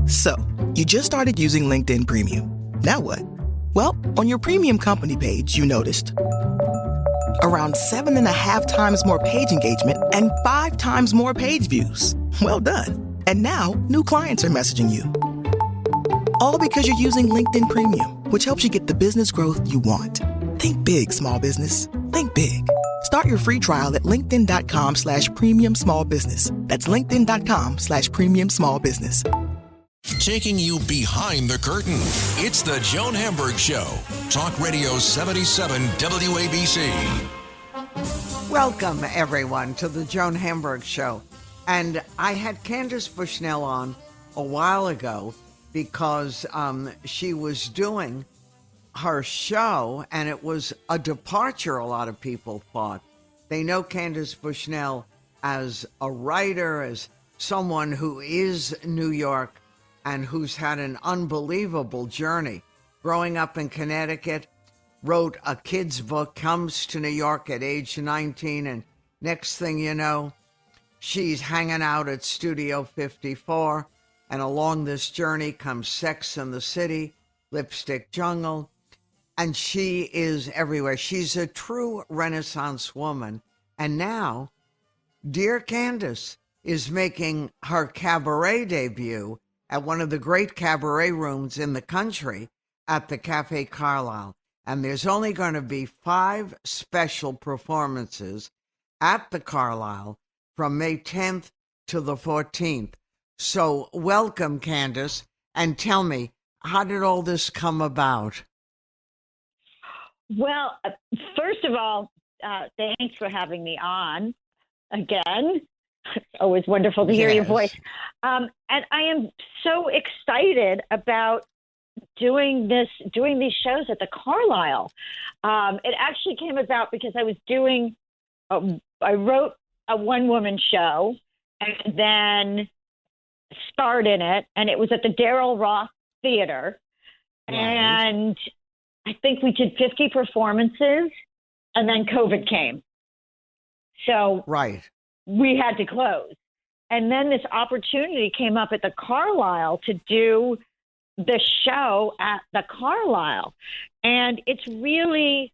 So, you just started using LinkedIn Premium. Now what? Well, on your premium company page, you noticed around 7.5 times more page engagement and 5 times more page views. Well done. And now, new clients are messaging you. All because you're using LinkedIn Premium, which helps you get the business growth you want. Think big, small business. Think big. Start your free trial at linkedin.com/premium small business. That's linkedin.com/premium small business. Taking you behind the curtain. It's the Joan Hamburg Show. Talk Radio 77 WABC. Welcome, everyone, to the Joan Hamburg Show. And I had Candace Bushnell on a while ago because she was doing her show, and it was a departure, a lot of people thought. They know Candace Bushnell as a writer, as someone who is New York and who's had an unbelievable journey. Growing up in Connecticut, wrote a kid's book, comes to New York at age 19, and next thing you know, she's hanging out at Studio 54, and along this journey comes Sex and the City, Lipstick Jungle, and she is everywhere. She's a true Renaissance woman. And now, dear Candace is making her cabaret debut at one of the great cabaret rooms in the country at the Cafe Carlyle. And there's only going to be 5 special performances at the Carlyle from May 10th to the 14th. So welcome, Candace, and tell me, how did all this come about? Well, first of all, thanks for having me on again. It's always wonderful to hear your voice. And I am so excited about doing these shows at the Carlyle. It actually came about because I was I wrote a one-woman show and then starred in it, and it was at the Darrell Roth Theater. Right. And I think we did 50 performances, and then COVID came. So we had to close. And then this opportunity came up at the Carlyle to do the show at the Carlyle. And it's really,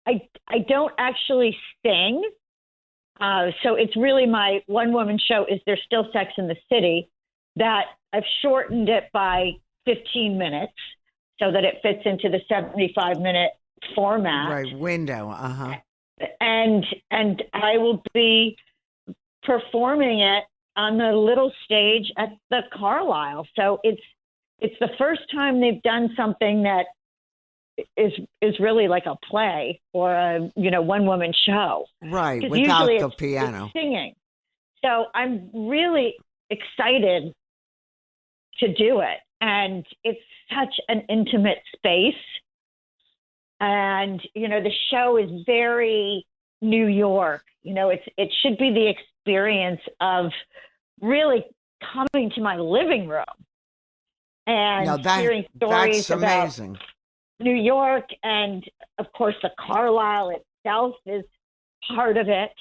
I don't actually sing. So it's really my one-woman show, Is There Still Sex in the City, that I've shortened it by 15 minutes so that it fits into the 75-minute format. Right, window, And I will be performing it on the little stage at the Carlyle. So it's the first time they've done something that is really like a play or a one-woman show. Right, without the piano. It's singing. So I'm really excited to do it. And it's such an intimate space. And, the show is very New York. It should be the experience of really coming to my living room and hearing stories about New York. And, of course, the Carlyle itself is part of it.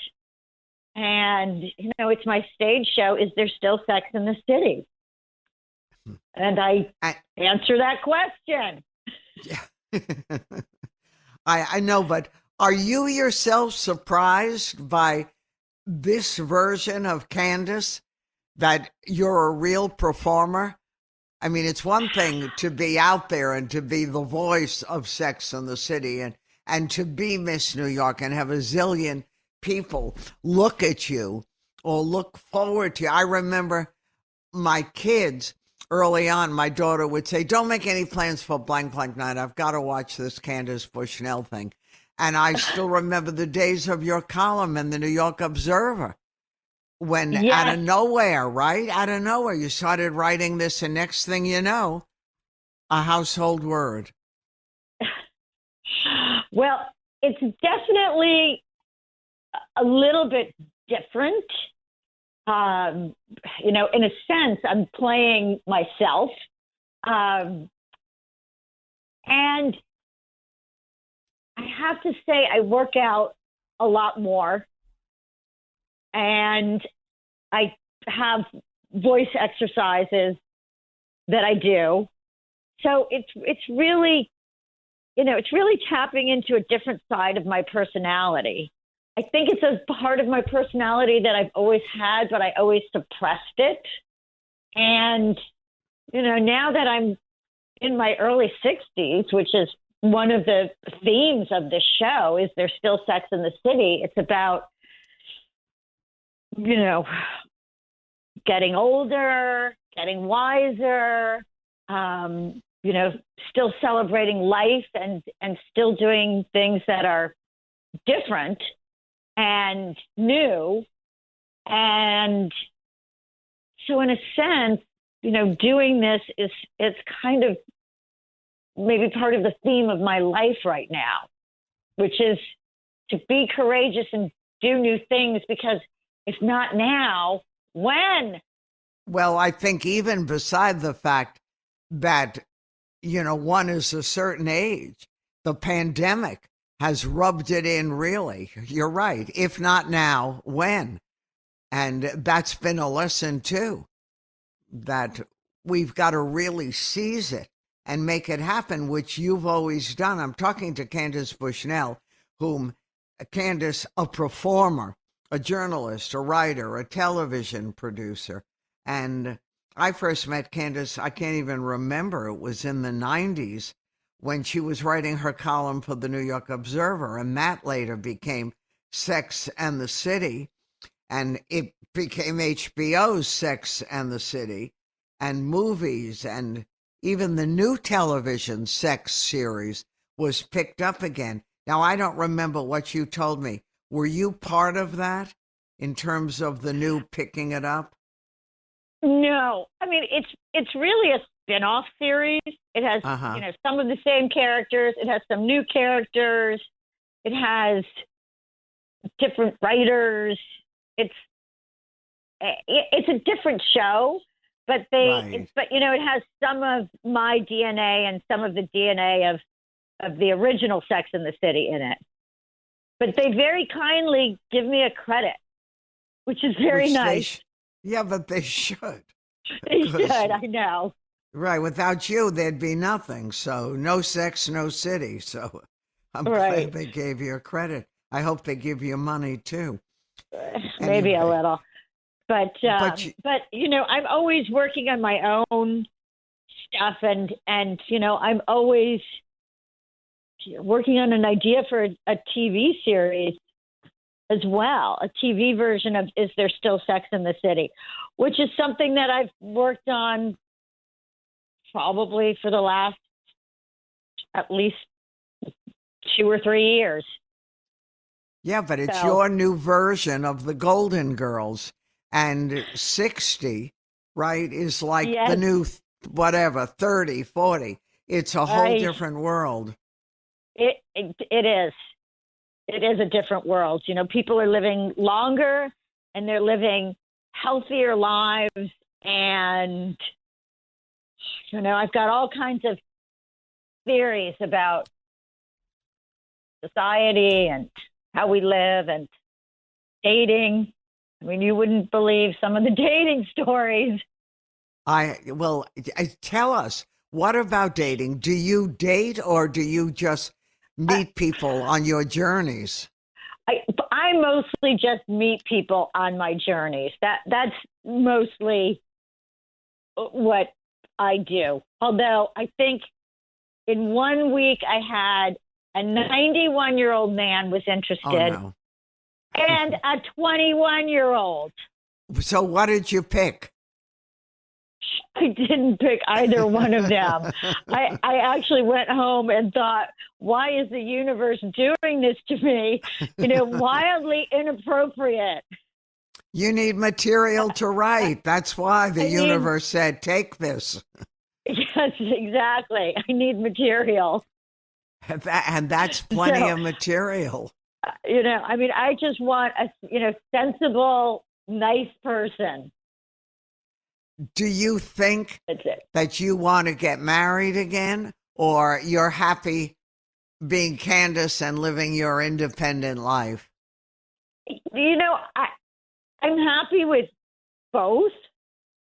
And, it's my stage show, Is There Still Sex in the City? And I answer that question. Yeah. I know, but are you yourself surprised by this version of Candace, that you're a real performer? I mean, it's one thing to be out there and to be the voice of Sex and the City and to be Miss New York and have a zillion people look at you or look forward to you. I remember my kids early on, my daughter would say, don't make any plans for blank night. I've got to watch this Candace Bushnell thing. And I still remember the days of your column in the New York Observer when out of nowhere, you started writing this, and next thing you know, a household word. Well, it's definitely a little bit different. In a sense, I'm playing myself. And I have to say, I work out a lot more. And I have voice exercises that I do. So it's really, it's really tapping into a different side of my personality. I think it's a part of my personality that I've always had, but I always suppressed it. And, now that I'm in my early 60s, which is one of the themes of this show, is there's still sex in the city. It's about, getting older, getting wiser, still celebrating life and still doing things that are different and new. And so in a sense, doing this is kind of maybe part of the theme of my life right now, which is to be courageous and do new things, because if not now, when? Well, I think even beside the fact that, one is a certain age, the pandemic has rubbed it in really. You're right. If not now, when? And that's been a lesson too, that we've got to really seize it and make it happen, which you've always done. I'm talking to Candace Bushnell, Candace, a performer, a journalist, a writer, a television producer. And I first met Candace, I can't even remember, it was in the 90s when she was writing her column for the New York Observer, and that later became Sex and the City, and it became HBO's Sex and the City, and movies, and even the new television Sex series was picked up again. Now, I don't remember what you told me. Were you part of that in terms of the new picking it up? No. I mean, it's really a spin-off series. It has, some of the same characters. It has some new characters. It has different writers. It's a different show, but it has some of my DNA and some of the DNA of the original Sex and the City in it. But they very kindly give me a credit, which is very nice. Yeah, but they should. They should, I know. Right. Without you, there'd be nothing. So no sex, no city. So I'm glad they gave you a credit. I hope they give you money too. Maybe a little. But I'm always working on my own stuff, and I'm always working on an idea for a TV series as well, a TV version of Is There Still Sex in the City, which is something that I've worked on probably for the last at least 2 or 3 years. Yeah, but it's your new version of the Golden Girls, and 60, right, is like the new, 30, 40. It's a whole different world. It is. It is a different world. People are living longer and they're living healthier lives. And, I've got all kinds of theories about society and how we live and dating. I mean, you wouldn't believe some of the dating stories. Tell us, what about dating? Do you date, or do you just meet people on your journeys? I mostly just meet people on my journeys. That's mostly what I do. Although I think in 1 week I had a 91-year-old man was interested, and a 21-year-old. So what did you pick? I didn't pick either one of them. I actually went home and thought, why is the universe doing this to me? Wildly inappropriate. You need material to write. That's why the universe said, take this. Yes, exactly. I need material. And that's plenty of material. I just want a, sensible, nice person. Do you think that you want to get married again, or you're happy being Candace and living your independent life? I'm happy with both.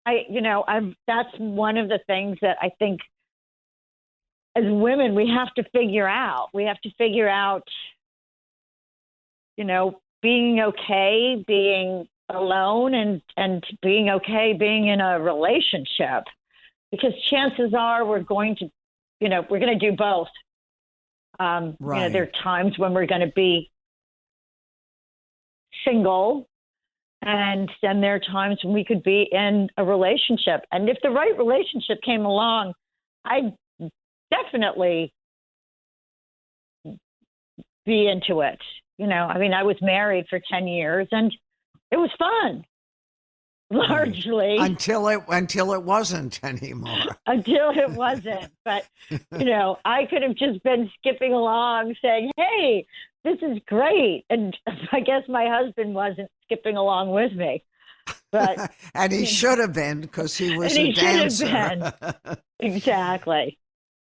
that's one of the things that I think as women we have to figure out. We have to figure out, being okay, being alone, and being okay being in a relationship, because chances are we're going to do both. Right. There are times when we're going to be single, and then there are times when we could be in a relationship. And if the right relationship came along, I'd definitely be into it. I was married for 10 years and it was fun, largely. Until it wasn't anymore. Until it wasn't. But, I could have just been skipping along saying, hey, this is great. And I guess my husband wasn't skipping along with me. But and he should have been, because he was a dancer. Should have been. Exactly.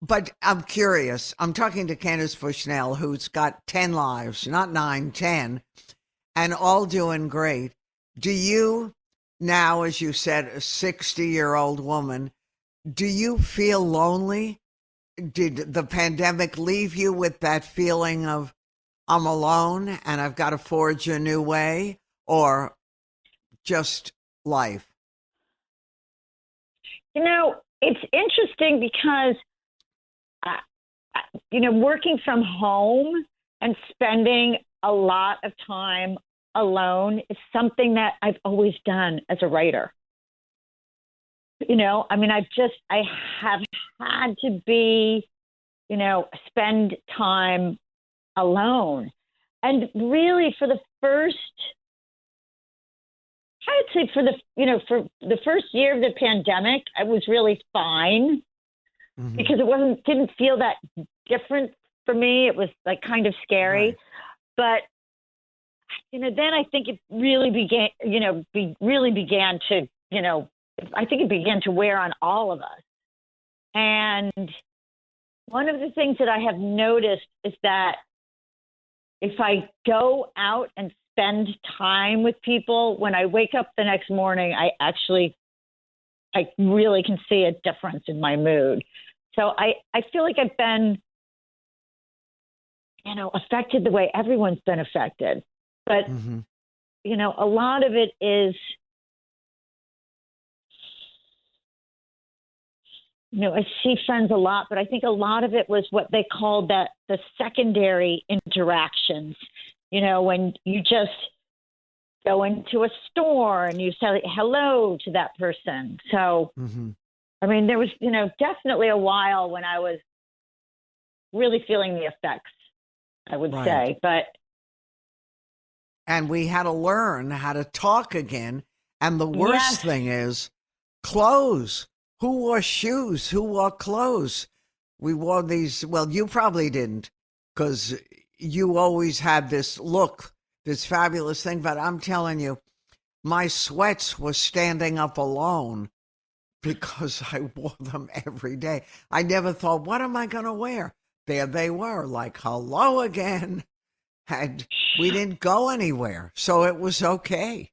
But I'm curious. I'm talking to Candace Bushnell, who's got 10 lives, not 9, 10, and all doing great. Do you now, as you said, a 60-year-old woman, do you feel lonely? Did the pandemic leave you with that feeling of, I'm alone and I've got to forge a new way, or just life? It's interesting because working from home and spending a lot of time alone is something that I've always done as a writer. I have had to be, spend time alone. And really for the first year of the pandemic, I was really fine. Mm-hmm. Because it didn't feel that different for me. It was like kind of scary, right. But then I think it really began to, I think it began to wear on all of us. And one of the things that I have noticed is that if I go out and spend time with people, when I wake up the next morning, I really can see a difference in my mood. So I feel like I've been, affected the way everyone's been affected. But, mm-hmm. A lot of it is, I see friends a lot, but I think a lot of it was what they called the secondary interactions, when you just go into a store and you say hello to that person. So, mm-hmm. There was, definitely a while when I was really feeling the effects, I would say. And we had to learn how to talk again. And the worst thing is clothes. Who wore shoes? Who wore clothes? We wore these. Well, you probably didn't, because you always had this look, this fabulous thing. But I'm telling you, my sweats were standing up alone, because I wore them every day. I never thought, what am I going to wear? There they were, like, hello again. And we didn't go anywhere, so it was okay.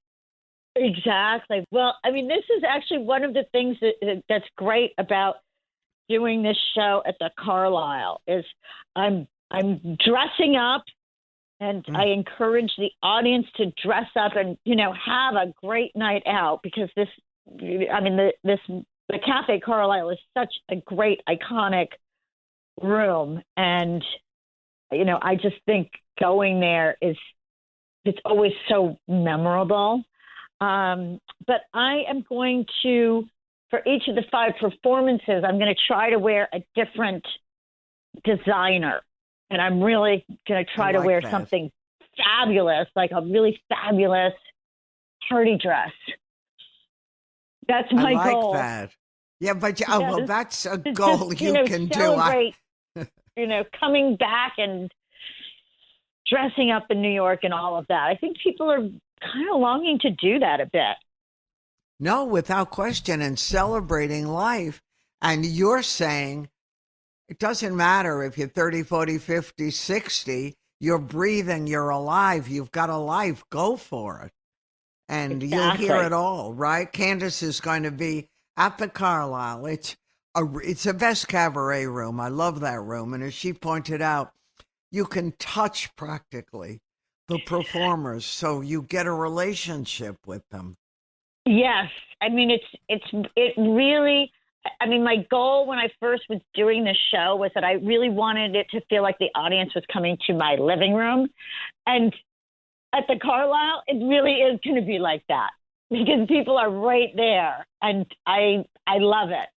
Exactly. Well, this is actually one of the things that's great about doing this show at the Carlyle is I'm dressing up, and I encourage the audience to dress up and, have a great night out, because the Cafe Carlyle is such a great, iconic room. And, I just think going there it's always so memorable. But I am going to, for each of the 5 performances, I'm going to try to wear a different designer. And I'm really going to try to wear something fabulous, like a really fabulous party dress. That's my goal. I like that. Yeah, but that's a goal you can celebrate, coming back and dressing up in New York and all of that. I think people are kind of longing to do that a bit. No, without question, and celebrating life. And you're saying it doesn't matter if you're 30, 40, 50, 60, you're breathing, you're alive, you've got a life, go for it. and Exactly. you'll hear it all, right? Candace is going to be at the Carlyle. It's a best cabaret room. I love that room. And as she pointed out, you can touch practically the performers, so you get a relationship with them. Yes. I mean, it really, I mean, my goal when I first was doing this show was that I really wanted it to feel like the audience was coming to my living room. And at the Carlyle, it really is going to be like that because people are right there. And I love it.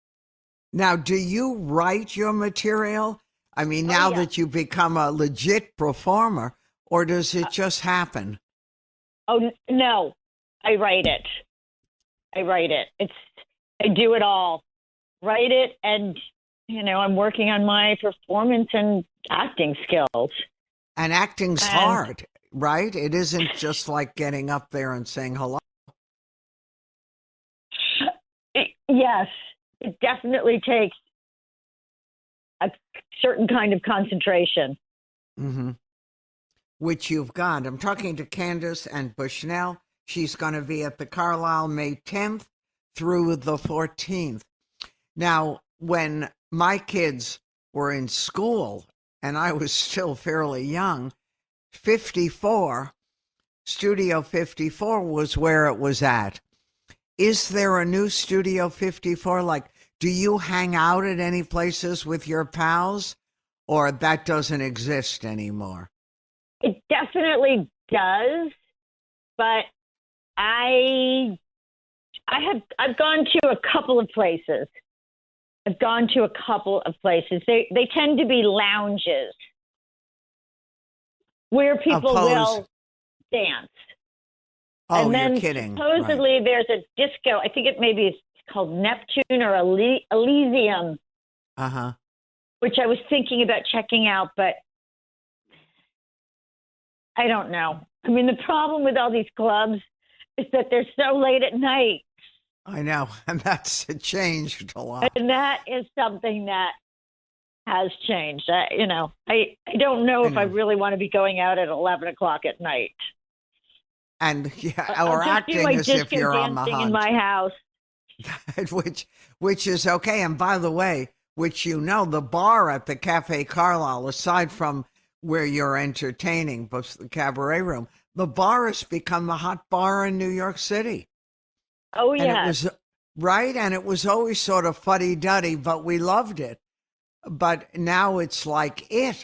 Now, do you write your material? I mean, now yeah. that you become a legit performer, or does it just happen? Oh, no, I write it. I do it all. Write it, and, I'm working on my performance and acting skills. And acting's hard, right? It isn't just like getting up there and saying hello. Yes, it definitely takes a certain kind of concentration. Mm-hmm. Which you've got. I'm talking to Candace and Bushnell. She's going to be at the Carlyle May 10th through the 14th. Now, when my kids were in school and I was still fairly young, Studio 54 was where it was at. Is there a new Studio 54? Like, do you hang out at any places with your pals, or that doesn't exist anymore? It definitely does, but I've gone to a couple of places. They tend to be lounges where people will dance. Oh, and then you're kidding. Supposedly Right. there's a disco. I think it's called Neptune or Elysium, which I was thinking about checking out, but I don't know. I mean, the problem with all these clubs is that they're so late at night. I know, and that's changed a lot. And that is something that has changed. I don't know if I really want to be going out at 11 o'clock at night. And or acting as if you're on the hunt. In my house. which is okay. And by the way, the bar at the Cafe Carlyle, aside from where you're entertaining, but the cabaret room, the bar has become the hot bar in New York City. Oh, yeah. And it was right. And it was always sort of fuddy-duddy, but we loved it. But now it's like I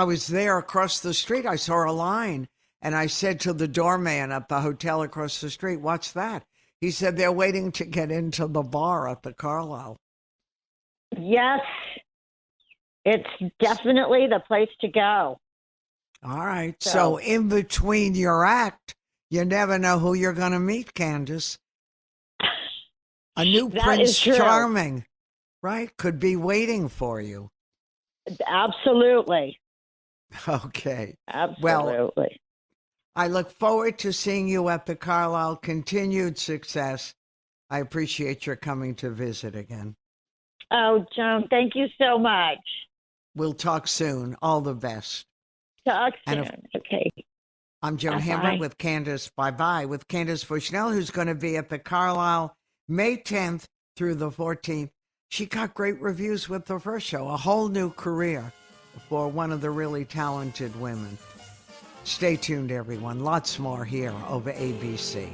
was there across the street. I saw a line and I said to the doorman at the hotel across the street, "What's that?" He said, "They're waiting to get into the bar at the Carlyle." Yes. It's definitely the place to go. All right. So in between your act, you never know who you're going to meet, Candace. A new Prince Charming, right? Could be waiting for you. Absolutely. Okay. Absolutely. Well, I look forward to seeing you at the Carlyle. Continued success. I appreciate your coming to visit again. Oh, Joan, thank you so much. We'll talk soon. All the best. Talk soon. Okay. I'm Joan Hamburg with Candace. Bye-bye. With Candace Bushnell, who's going to be at the Carlyle May 10th through the 14th. She got great reviews with the first show. A whole new career for one of the really talented women. Stay tuned, everyone. Lots more here over ABC.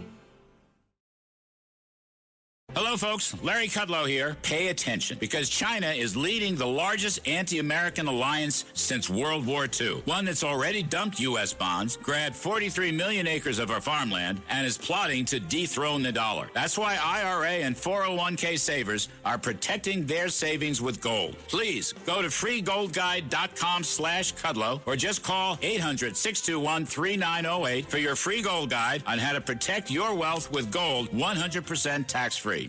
Hello, folks. Larry Kudlow here. Pay attention, because China is leading the largest anti-American alliance since World War II. One that's already dumped U.S. bonds, grabbed 43 million acres of our farmland, and is plotting to dethrone the dollar. That's why IRA and 401k savers are protecting their savings with gold. Please go to freegoldguide.com/Kudlow or just call 800-621-3908 for your free gold guide on how to protect your wealth with gold 100% tax-free.